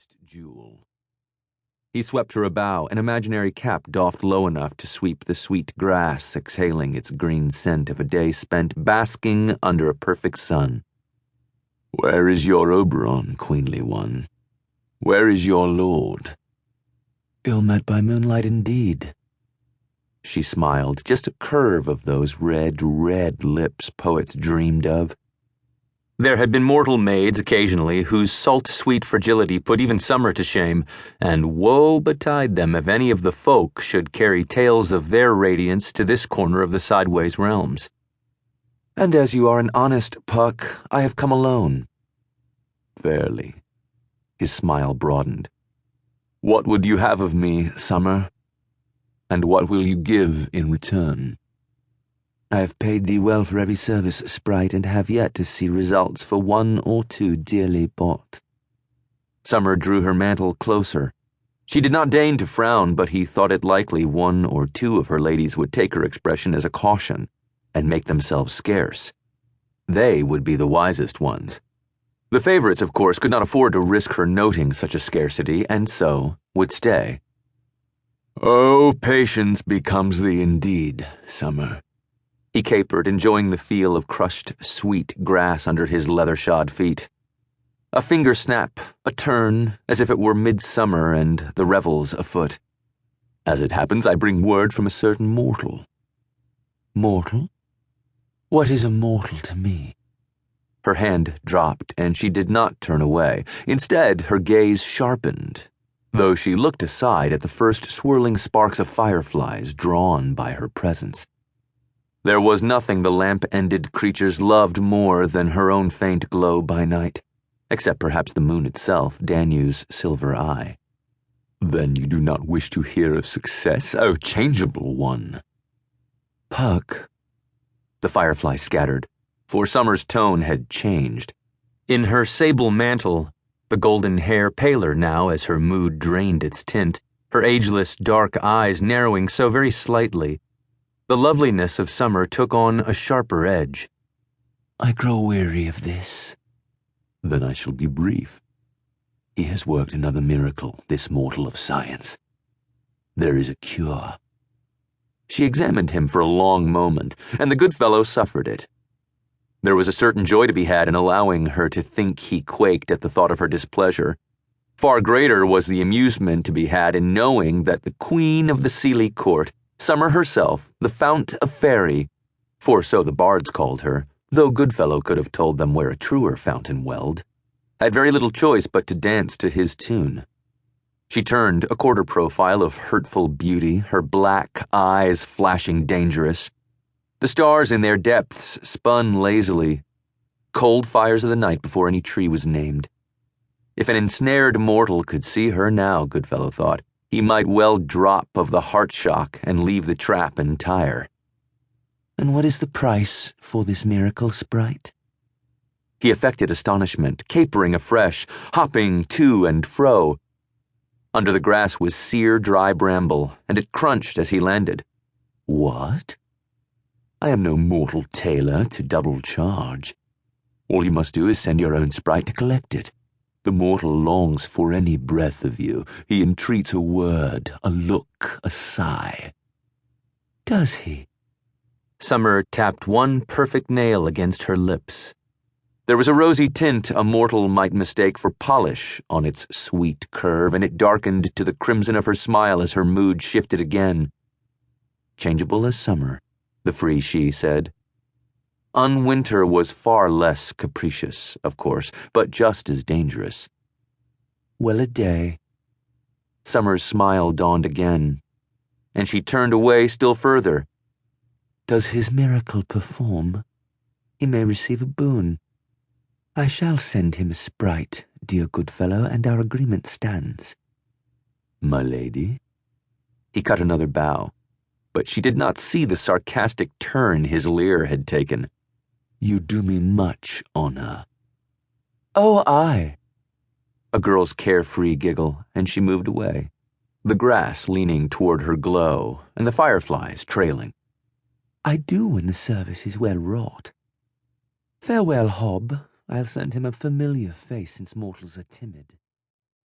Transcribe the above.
prized jewel. He swept her a bow, an imaginary cap doffed low enough to sweep the sweet grass, exhaling its green scent of a day spent basking under a perfect sun. "Where is your Oberon, queenly one? Where is your lord?" "Ill met by moonlight indeed." She smiled, just a curve of those red, red lips poets dreamed of. There had been mortal maids occasionally whose salt-sweet fragility put even summer to shame, and woe betide them if any of the folk should carry tales of their radiance to this corner of the sideways realms. "And as you are an honest Puck, I have come alone." "Fairly." His smile broadened. "What would you have of me, Summer? And what will you give in return?" "I have paid thee well for every service, sprite, and have yet to see results for one or two dearly bought." Summer drew her mantle closer. She did not deign to frown, but he thought it likely one or two of her ladies would take her expression as a caution and make themselves scarce. They would be the wisest ones. The favorites, of course, could not afford to risk her noting such a scarcity, and so would stay. "Oh, patience becomes thee indeed, Summer." He capered, enjoying the feel of crushed, sweet grass under his leather-shod feet. A finger snap, a turn, as if it were midsummer and the revels afoot. "As it happens, I bring word from a certain mortal." "Mortal? What is a mortal to me?" Her hand dropped, and she did not turn away. Instead, her gaze sharpened, though she looked aside at the first swirling sparks of fireflies drawn by her presence. There was nothing the lamp-ended creatures loved more than her own faint glow by night, except perhaps the moon itself, Danu's silver eye. "Then you do not wish to hear of success, O changeable one?" "Puck." The firefly scattered, for Summer's tone had changed. In her sable mantle, the golden hair paler now as her mood drained its tint, her ageless dark eyes narrowing so very slightly, the loveliness of Summer took on a sharper edge. "I grow weary of this." "Then I shall be brief. He has worked another miracle, this mortal of science. There is a cure." She examined him for a long moment, and the good fellow suffered it. There was a certain joy to be had in allowing her to think he quaked at the thought of her displeasure. Far greater was the amusement to be had in knowing that the queen of the Seelie court, Summer herself, the fount of faery, for so the bards called her, though Goodfellow could have told them where a truer fountain welled, had very little choice but to dance to his tune. She turned, a quarter profile of hurtful beauty, her black eyes flashing dangerous. The stars in their depths spun lazily, cold fires of the night before any tree was named. If an ensnared mortal could see her now, Goodfellow thought, he might well drop of the heart shock and leave the trap entire. "And what is the price for this miracle, sprite?" He affected astonishment, capering afresh, hopping to and fro. Under the grass was sere, dry bramble, and it crunched as he landed. "What? I am no mortal tailor to double charge. All you must do is send your own sprite to collect it. The mortal longs for any breath of you. He entreats a word, a look, a sigh." "Does he?" Summer tapped one perfect nail against her lips. There was a rosy tint a mortal might mistake for polish on its sweet curve, and it darkened to the crimson of her smile as her mood shifted again. Changeable as summer, the free she said. Unwinter was far less capricious, of course, but just as dangerous. "Well-a-day." Summer's smile dawned again, and she turned away still further. "Does his miracle perform? He may receive a boon. I shall send him a sprite, dear Goodfellow, and our agreement stands." "My lady?" He cut another bow, but she did not see the sarcastic turn his leer had taken. "You do me much honor." "Oh, aye." A girl's carefree giggle, and she moved away, the grass leaning toward her glow and the fireflies trailing. "I do when the service is well wrought. Farewell, Hob. I'll send him a familiar face since mortals are timid."